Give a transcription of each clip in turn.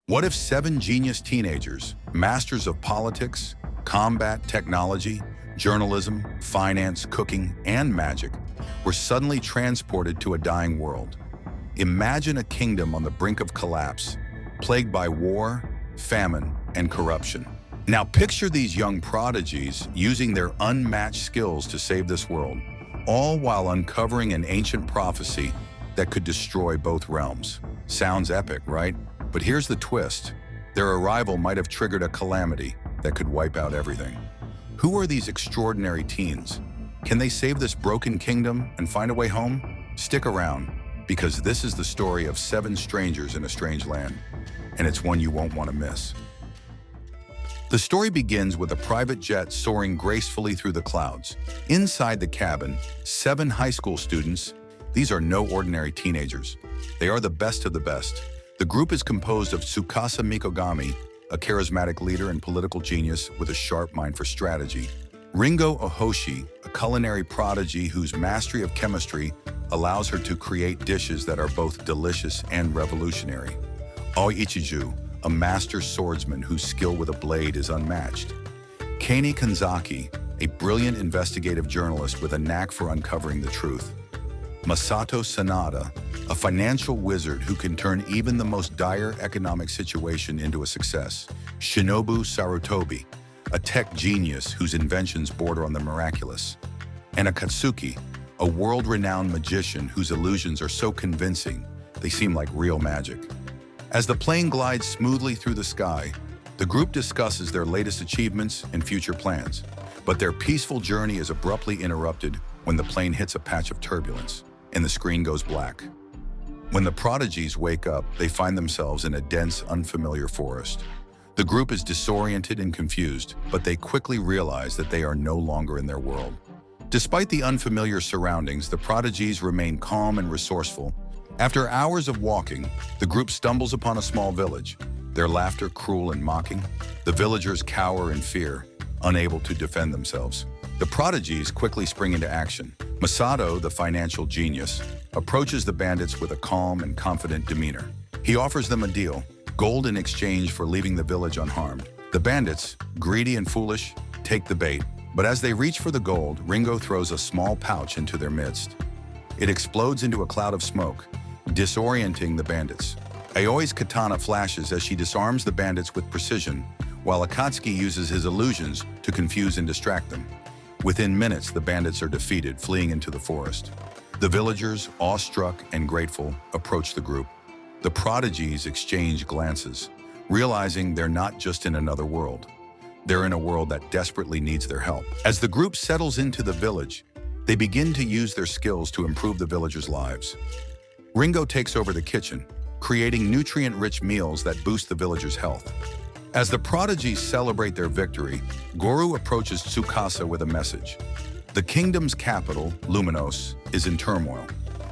What if 7 genius teenagers, masters of politics, combat, technology, journalism, finance, cooking, and magic, were suddenly transported to a dying world? Imagine a kingdom on the brink of collapse, plagued by war, famine, and corruption. Now picture these young prodigies using their unmatched skills to save this world, all while uncovering an ancient prophecy that could destroy both realms. Sounds epic, right? But here's the twist. Their arrival might have triggered a calamity that could wipe out everything. Who are these extraordinary teens? Can they save this broken kingdom and find a way home? Stick around, because this is the story of 7 strangers in a strange land, and it's one you won't want to miss. The story begins with a private jet soaring gracefully through the clouds. Inside the cabin, 7 high school students. These are no ordinary teenagers. They are the best of the best. The group is composed of Tsukasa Mikogami, a charismatic leader and political genius with a sharp mind for strategy; Ringo Ohoshi, a culinary prodigy whose mastery of chemistry allows her to create dishes that are both delicious and revolutionary; Aoi Ichiju, a master swordsman whose skill with a blade is unmatched; Kani Kanzaki, a brilliant investigative journalist with a knack for uncovering the truth; Masato Sanada, a financial wizard who can turn even the most dire economic situation into a success; Shinobu Sarutobi, a tech genius whose inventions border on the miraculous; and Akatsuki, a world-renowned magician whose illusions are so convincing they seem like real magic. As the plane glides smoothly through the sky, the group discusses their latest achievements and future plans. But their peaceful journey is abruptly interrupted when the plane hits a patch of turbulence and the screen goes black. When the prodigies wake up, they find themselves in a dense, unfamiliar forest. The group is disoriented and confused, but they quickly realize that they are no longer in their world. Despite the unfamiliar surroundings, the prodigies remain calm and resourceful. After hours of walking, the group stumbles upon a small village, their laughter cruel and mocking. The villagers cower in fear, unable to defend themselves. The prodigies quickly spring into action. Masato, the financial genius, approaches the bandits with a calm and confident demeanor. He offers them a deal, gold in exchange for leaving the village unharmed. The bandits, greedy and foolish, take the bait, but as they reach for the gold, Ringo throws a small pouch into their midst. It explodes into a cloud of smoke, disorienting the bandits. Aoi's katana flashes as she disarms the bandits with precision, while Akatsuki uses his illusions to confuse and distract them. Within minutes, the bandits are defeated, fleeing into the forest. The villagers, awestruck and grateful, approach the group. The prodigies exchange glances, realizing they're not just in another world. They're in a world that desperately needs their help. As the group settles into the village, they begin to use their skills to improve the villagers' lives. Ringo takes over the kitchen, creating nutrient-rich meals that boost the villagers' health. As the prodigies celebrate their victory, Goru approaches Tsukasa with a message. The kingdom's capital, Luminos, is in turmoil.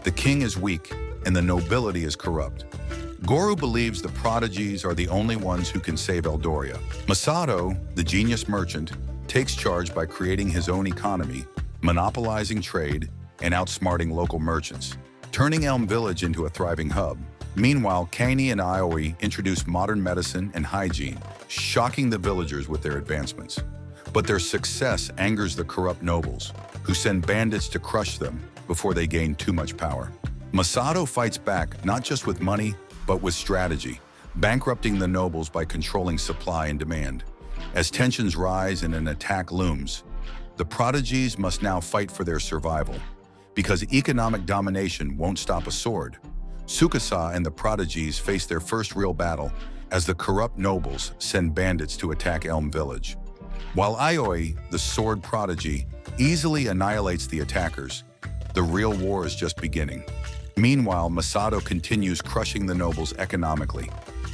The king is weak, and the nobility is corrupt. Goru believes the prodigies are the only ones who can save Eldoria. Masato, the genius merchant, takes charge by creating his own economy, monopolizing trade, and outsmarting local merchants, turning Elm Village into a thriving hub. Meanwhile, Kani and Aoi introduce modern medicine and hygiene, shocking the villagers with their advancements. But their success angers the corrupt nobles, who send bandits to crush them before they gain too much power. Masato fights back not just with money, but with strategy, bankrupting the nobles by controlling supply and demand. As tensions rise and an attack looms, the prodigies must now fight for their survival, because economic domination won't stop a sword. Tsukasa and the prodigies face their first real battle as the corrupt nobles send bandits to attack Elm Village. While Aoi, the sword prodigy, easily annihilates the attackers, the real war is just beginning. Meanwhile, Masato continues crushing the nobles economically,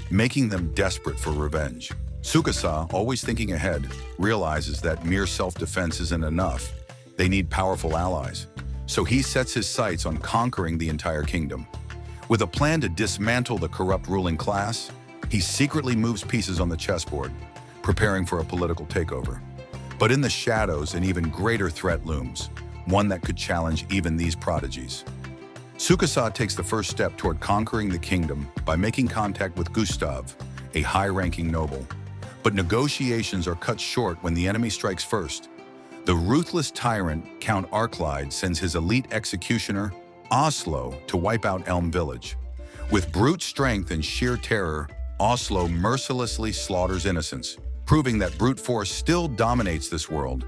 making them desperate for revenge. Tsukasa, always thinking ahead, realizes that mere self-defense isn't enough. They need powerful allies. So he sets his sights on conquering the entire kingdom. With a plan to dismantle the corrupt ruling class, he secretly moves pieces on the chessboard, preparing for a political takeover. But in the shadows, an even greater threat looms, one that could challenge even these prodigies. Tsukasa takes the first step toward conquering the kingdom by making contact with Gustav, a high-ranking noble. But negotiations are cut short when the enemy strikes first. The ruthless tyrant, Count Arclide, sends his elite executioner, Oslo, to wipe out Elm Village. With brute strength and sheer terror, Oslo mercilessly slaughters innocents, proving that brute force still dominates this world.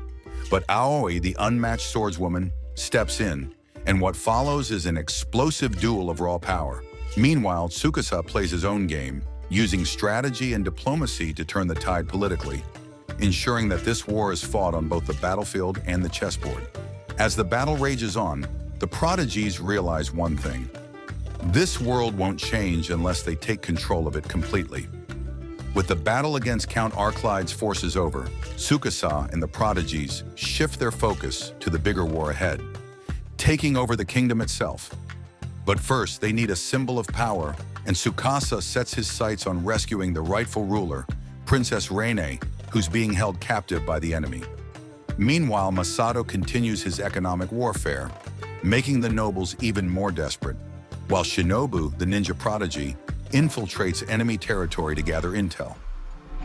But Aoi, the unmatched swordswoman, steps in, and what follows is an explosive duel of raw power. Meanwhile, Tsukasa plays his own game, using strategy and diplomacy to turn the tide politically, ensuring that this war is fought on both the battlefield and the chessboard. As the battle rages on, the prodigies realize one thing: this world won't change unless they take control of it completely. With the battle against Count Arclide's forces over, Tsukasa and the prodigies shift their focus to the bigger war ahead, taking over the kingdom itself. But first, they need a symbol of power, and Tsukasa sets his sights on rescuing the rightful ruler, Princess Renee, who's being held captive by the enemy. Meanwhile, Masato continues his economic warfare, making the nobles even more desperate, while Shinobu, the ninja prodigy, infiltrates enemy territory to gather intel.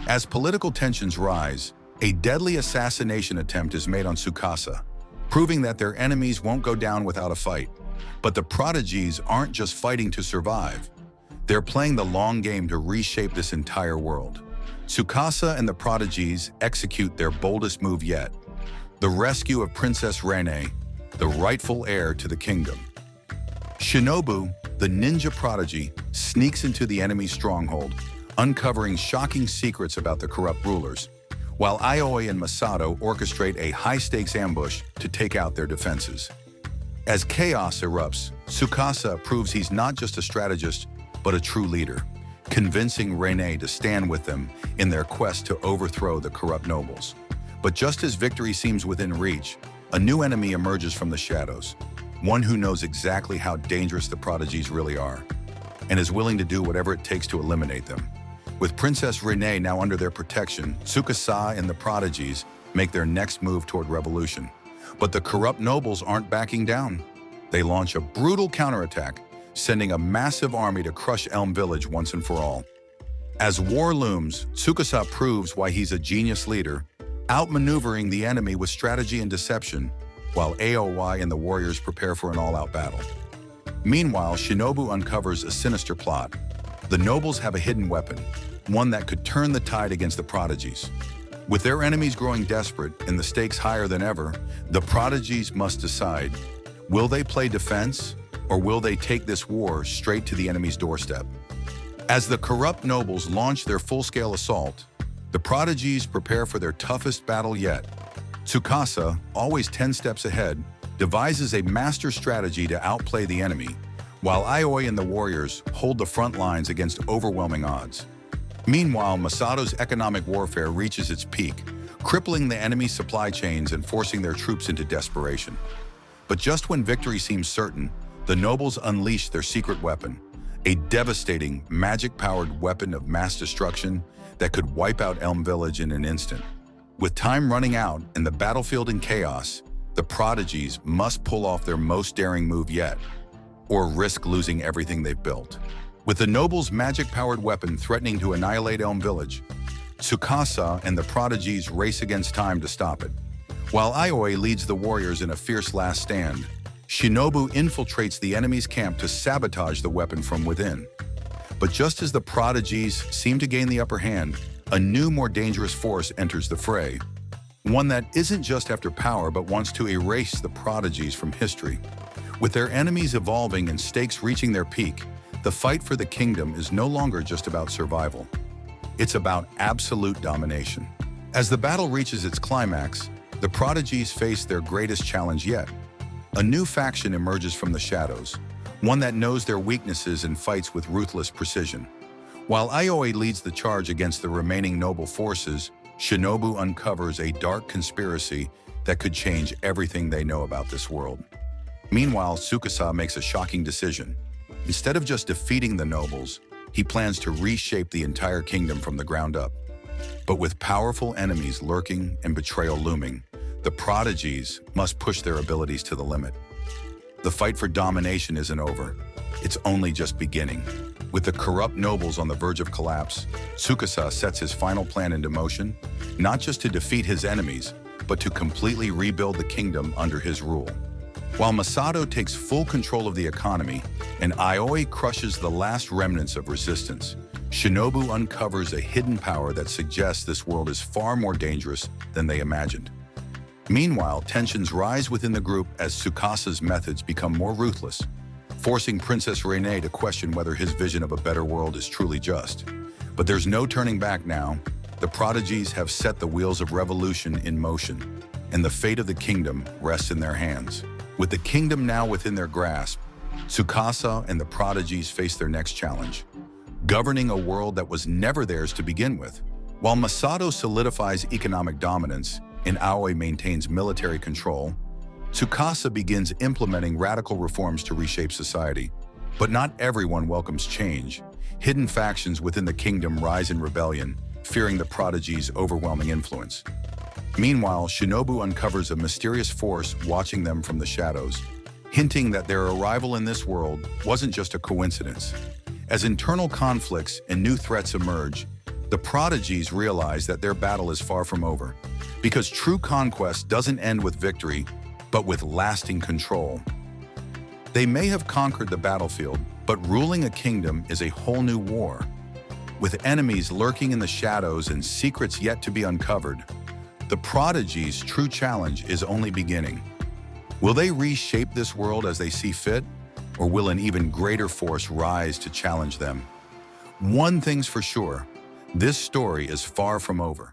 As political tensions rise, a deadly assassination attempt is made on Tsukasa, proving that their enemies won't go down without a fight. But the prodigies aren't just fighting to survive. They're playing the long game to reshape this entire world. Tsukasa and the prodigies execute their boldest move yet: the rescue of Princess Renee, the rightful heir to the kingdom. Shinobu, the ninja prodigy, sneaks into the enemy's stronghold, uncovering shocking secrets about the corrupt rulers, while Aoi and Masato orchestrate a high-stakes ambush to take out their defenses. As chaos erupts, Tsukasa proves he's not just a strategist, but a true leader, convincing Renee to stand with them in their quest to overthrow the corrupt nobles. But just as victory seems within reach, a new enemy emerges from the shadows, one who knows exactly how dangerous the prodigies really are, and is willing to do whatever it takes to eliminate them. With Princess Renee now under their protection, Tsukasa and the prodigies make their next move toward revolution. But the corrupt nobles aren't backing down. They launch a brutal counterattack, sending a massive army to crush Elm Village once and for all. As war looms, Tsukasa proves why he's a genius leader, outmaneuvering the enemy with strategy and deception, while Aoi and the warriors prepare for an all-out battle. Meanwhile, Shinobu uncovers a sinister plot. The nobles have a hidden weapon, one that could turn the tide against the prodigies. With their enemies growing desperate and the stakes higher than ever, the prodigies must decide: will they play defense, or will they take this war straight to the enemy's doorstep? As the corrupt nobles launch their full-scale assault, the prodigies prepare for their toughest battle yet. Tsukasa, always 10 steps ahead, devises a master strategy to outplay the enemy, while Aoi and the warriors hold the front lines against overwhelming odds. Meanwhile, Masato's economic warfare reaches its peak, crippling the enemy's supply chains and forcing their troops into desperation. But just when victory seems certain, the nobles unleash their secret weapon, a devastating, magic-powered weapon of mass destruction that could wipe out Elm Village in an instant. With time running out and the battlefield in chaos, the prodigies must pull off their most daring move yet, or risk losing everything they've built. With the nobles' magic-powered weapon threatening to annihilate Elm Village, Tsukasa and the prodigies race against time to stop it. While Aoi leads the warriors in a fierce last stand, Shinobu infiltrates the enemy's camp to sabotage the weapon from within. But just as the prodigies seem to gain the upper hand, a new, more dangerous force enters the fray. One that isn't just after power, but wants to erase the prodigies from history. With their enemies evolving and stakes reaching their peak, the fight for the kingdom is no longer just about survival. It's about absolute domination. As the battle reaches its climax, the prodigies face their greatest challenge yet. A new faction emerges from the shadows, one that knows their weaknesses and fights with ruthless precision. While Aoi leads the charge against the remaining noble forces, Shinobu uncovers a dark conspiracy that could change everything they know about this world. Meanwhile, Tsukasa makes a shocking decision. Instead of just defeating the nobles, he plans to reshape the entire kingdom from the ground up. But with powerful enemies lurking and betrayal looming, the prodigies must push their abilities to the limit. The fight for domination isn't over. It's only just beginning. With the corrupt nobles on the verge of collapse, Tsukasa sets his final plan into motion, not just to defeat his enemies, but to completely rebuild the kingdom under his rule. While Masato takes full control of the economy and Aoi crushes the last remnants of resistance, Shinobu uncovers a hidden power that suggests this world is far more dangerous than they imagined. Meanwhile, tensions rise within the group as Tsukasa's methods become more ruthless, forcing Princess Renee to question whether his vision of a better world is truly just. But there's no turning back now. The prodigies have set the wheels of revolution in motion, and the fate of the kingdom rests in their hands. With the kingdom now within their grasp, Tsukasa and the prodigies face their next challenge, governing a world that was never theirs to begin with. While Masato solidifies economic dominance and Aoi maintains military control, Tsukasa begins implementing radical reforms to reshape society. But not everyone welcomes change. Hidden factions within the kingdom rise in rebellion, fearing the prodigies' overwhelming influence. Meanwhile, Shinobu uncovers a mysterious force watching them from the shadows, hinting that their arrival in this world wasn't just a coincidence. As internal conflicts and new threats emerge, the prodigies realize that their battle is far from over, because true conquest doesn't end with victory, but with lasting control. They may have conquered the battlefield, but ruling a kingdom is a whole new war. With enemies lurking in the shadows and secrets yet to be uncovered, the prodigies' true challenge is only beginning. Will they reshape this world as they see fit, or will an even greater force rise to challenge them? One thing's for sure, this story is far from over.